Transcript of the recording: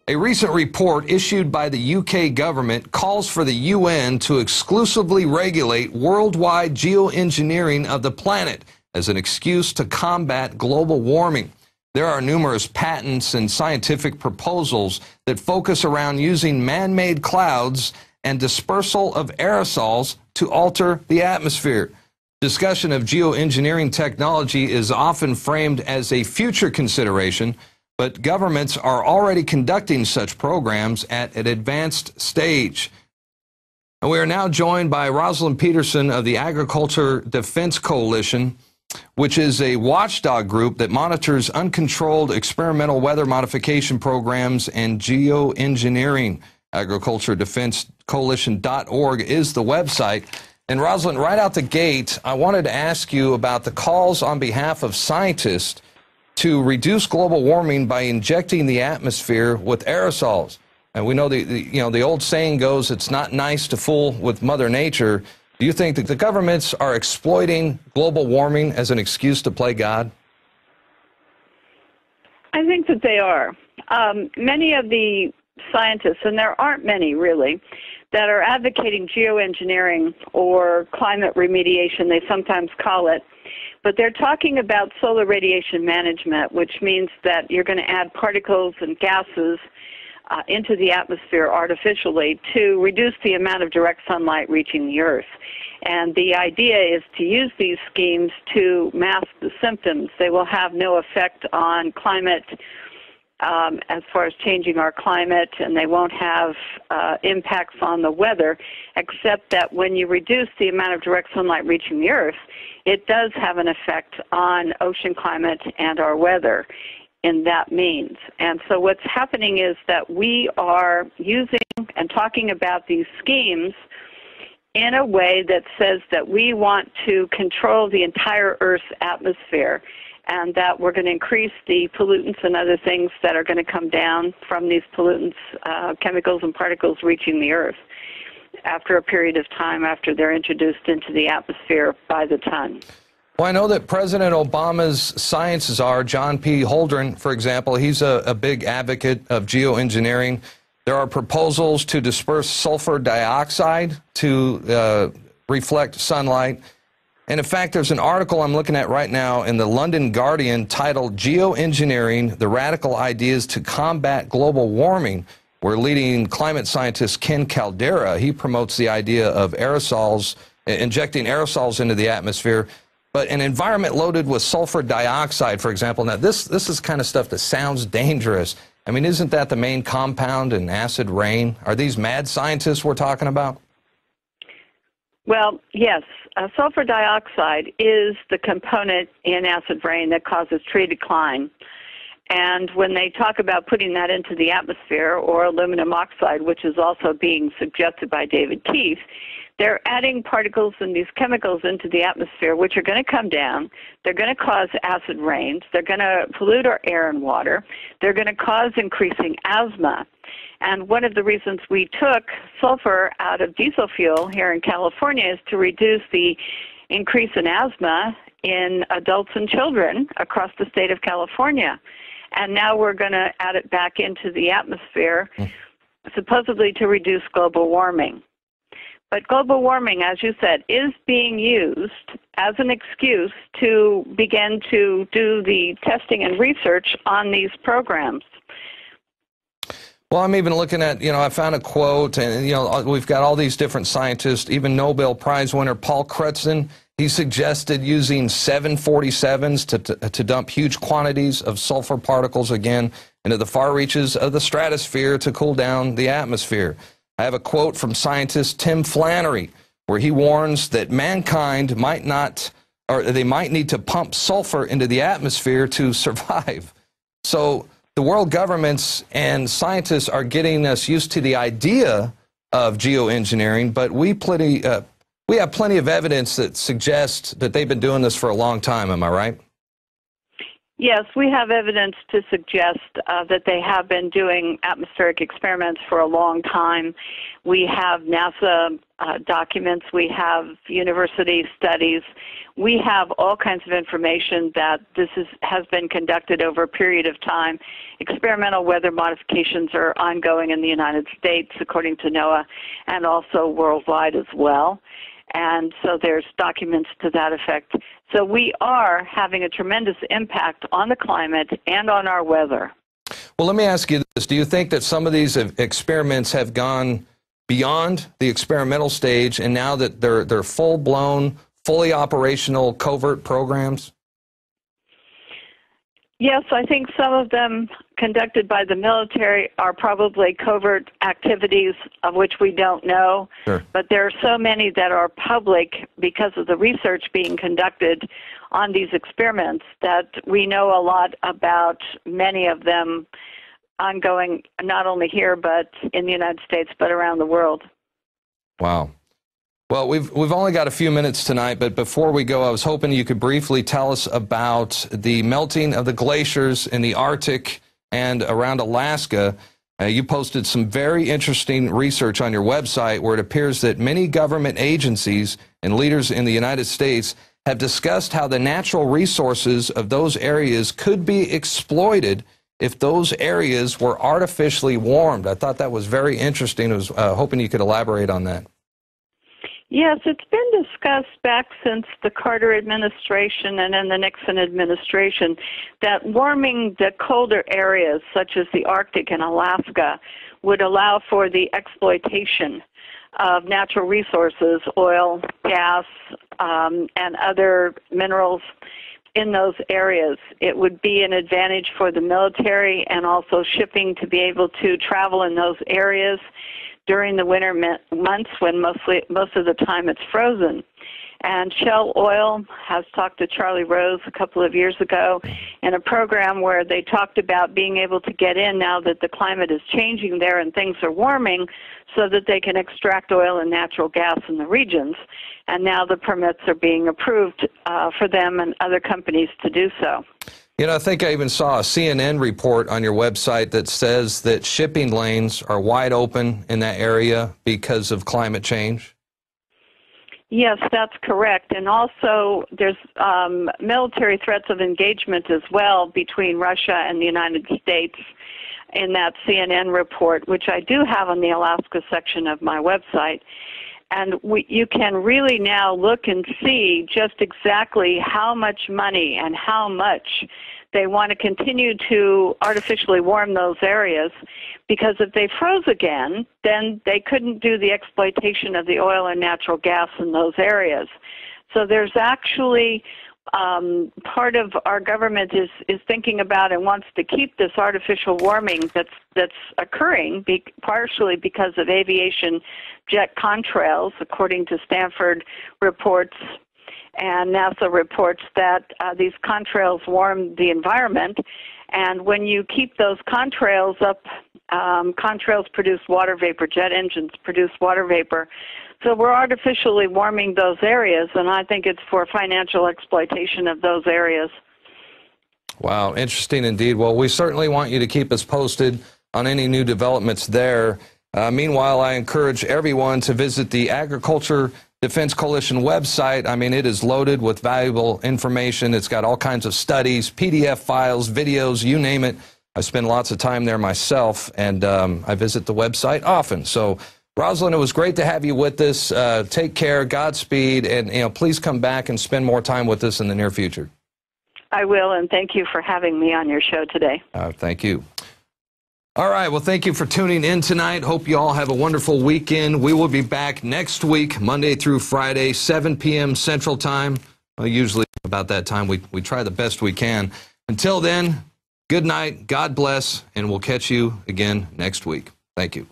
A recent report issued by the UK government calls for the UN to exclusively regulate worldwide geoengineering of the planet as an excuse to combat global warming. There are numerous patents and scientific proposals that focus around using man-made clouds and dispersal of aerosols to alter the atmosphere. Discussion of geoengineering technology is often framed as a future consideration, but governments are already conducting such programs at an advanced stage. And we are now joined by Rosalind Peterson of the Agriculture Defense Coalition, which is a watchdog group that monitors uncontrolled experimental weather modification programs and geoengineering. AgricultureDefenseCoalition.org is the website. And Rosalind, right out the gate, I wanted to ask you about the calls on behalf of scientists to reduce global warming by injecting the atmosphere with aerosols. And we know the old saying goes, it's not nice to fool with Mother Nature. Do you think that the governments are exploiting global warming as an excuse to play God? I think that they are. Many of the scientists, and there aren't many really, that are advocating geoengineering or climate remediation, they sometimes call it, but they're talking about solar radiation management, which means that you're going to add particles and gases into the atmosphere artificially to reduce the amount of direct sunlight reaching the Earth. And the idea is to use these schemes to mask the symptoms. They will have no effect on climate as far as changing our climate, and they won't have impacts on the weather, except that when you reduce the amount of direct sunlight reaching the Earth, it does have an effect on ocean climate and our weather in that means. And so what's happening is that we are using and talking about these schemes in a way that says that we want to control the entire Earth's atmosphere, and that we're going to increase the pollutants and other things that are going to come down from these pollutants, chemicals and particles reaching the Earth after a period of time after they're introduced into the atmosphere by the ton. Well, I know that President Obama's science czar, John P. Holdren, for example, he's a big advocate of geoengineering. There are proposals to disperse sulfur dioxide to reflect sunlight. And in fact, there's an article I'm looking at right now in the London Guardian titled Geoengineering, the Radical Ideas to Combat Global Warming, where leading climate scientist Ken Caldera, he promotes the idea of aerosols, injecting aerosols into the atmosphere. But an environment loaded with sulfur dioxide, for example, now this is kind of stuff that sounds dangerous. I mean, isn't that the main compound in acid rain? Are these mad scientists we're talking about? Well, yes. Sulfur dioxide is the component in acid rain that causes tree decline. And when they talk about putting that into the atmosphere, or aluminum oxide, which is also being suggested by David Keith, they're adding particles and these chemicals into the atmosphere, which are going to come down. They're going to cause acid rains. They're going to pollute our air and water. They're going to cause increasing asthma. And one of the reasons we took sulfur out of diesel fuel here in California is to reduce the increase in asthma in adults and children across the state of California. And now we're going to add it back into the atmosphere, supposedly to reduce global warming. But global warming, as you said, is being used as an excuse to begin to do the testing and research on these programs. Well, I'm even looking at, I found a quote, and, we've got all these different scientists, even Nobel Prize winner Paul Crutzen. He suggested using 747s to dump huge quantities of sulfur particles, again, into the far reaches of the stratosphere to cool down the atmosphere. I have a quote from scientist Tim Flannery, where he warns that mankind might need to pump sulfur into the atmosphere to survive. So the world governments and scientists are getting us used to the idea of geoengineering, but we have plenty of evidence that suggests that they've been doing this for a long time. Am I right? Yes, we have evidence to suggest that they have been doing atmospheric experiments for a long time. We have NASA documents. We have university studies. we have all kinds of information that has been conducted over a period of time. Experimental weather modifications are ongoing in the United States, according to NOAA, and also worldwide as well. And so there's documents to that effect. So we are having a tremendous impact on the climate and on our weather. Well, let me ask you this. Do you think that some of these experiments have gone beyond the experimental stage, and now that they're full-blown, fully operational covert programs? Yes, I think some of them conducted by the military are probably covert activities of which we don't know. Sure. But there are so many that are public because of the research being conducted on these experiments that we know a lot about many of them ongoing, not only here but in the United States, but around the world. Wow. Well, we've only got a few minutes tonight, but before we go, I was hoping you could briefly tell us about the melting of the glaciers in the Arctic and around Alaska. You posted some very interesting research on your website where it appears that many government agencies and leaders in the United States have discussed how the natural resources of those areas could be exploited if those areas were artificially warmed. I thought that was very interesting. I was hoping you could elaborate on that. Yes, it's been discussed back since the Carter administration and then the Nixon administration that warming the colder areas, such as the Arctic and Alaska, would allow for the exploitation of natural resources, oil, gas, and other minerals in those areas. It would be an advantage for the military and also shipping to be able to travel in those areas during the winter months when most of the time it's frozen. And Shell Oil has talked to Charlie Rose a couple of years ago in a program where they talked about being able to get in now that the climate is changing there and things are warming so that they can extract oil and natural gas in the regions. And now the permits are being approved for them and other companies to do so. You know, I think I even saw a CNN report on your website that says that shipping lanes are wide open in that area because of climate change. Yes, that's correct. And also there's military threats of engagement as well between Russia and the United States in that CNN report, which I do have on the Alaska section of my website. And you can really now look and see just exactly how much money and how much they want to continue to artificially warm those areas, because if they froze again, then they couldn't do the exploitation of the oil and natural gas in those areas. So there's actually part of our government is thinking about and wants to keep this artificial warming that's occurring partially because of aviation jet contrails, according to Stanford reports and NASA reports that these contrails warm the environment. And when you keep those contrails up, contrails produce water vapor, jet engines produce water vapor. So we're artificially warming those areas, and I think it's for financial exploitation of those areas. Wow, interesting indeed. Well, we certainly want you to keep us posted on any new developments there. Meanwhile, I encourage everyone to visit the Agriculture Defense Coalition website. I mean, it is loaded with valuable information. It's got all kinds of studies, PDF files, videos, you name it. I spend lots of time there myself, and I visit the website often. So, Rosalind, it was great to have you with us. Take care, Godspeed, and please come back and spend more time with us in the near future. I will, and thank you for having me on your show today. Thank you. All right, well, thank you for tuning in tonight. Hope you all have a wonderful weekend. We will be back next week, Monday through Friday, 7 p.m. Central Time. Well, usually about that time, we try the best we can. Until then, good night, God bless, and we'll catch you again next week. Thank you.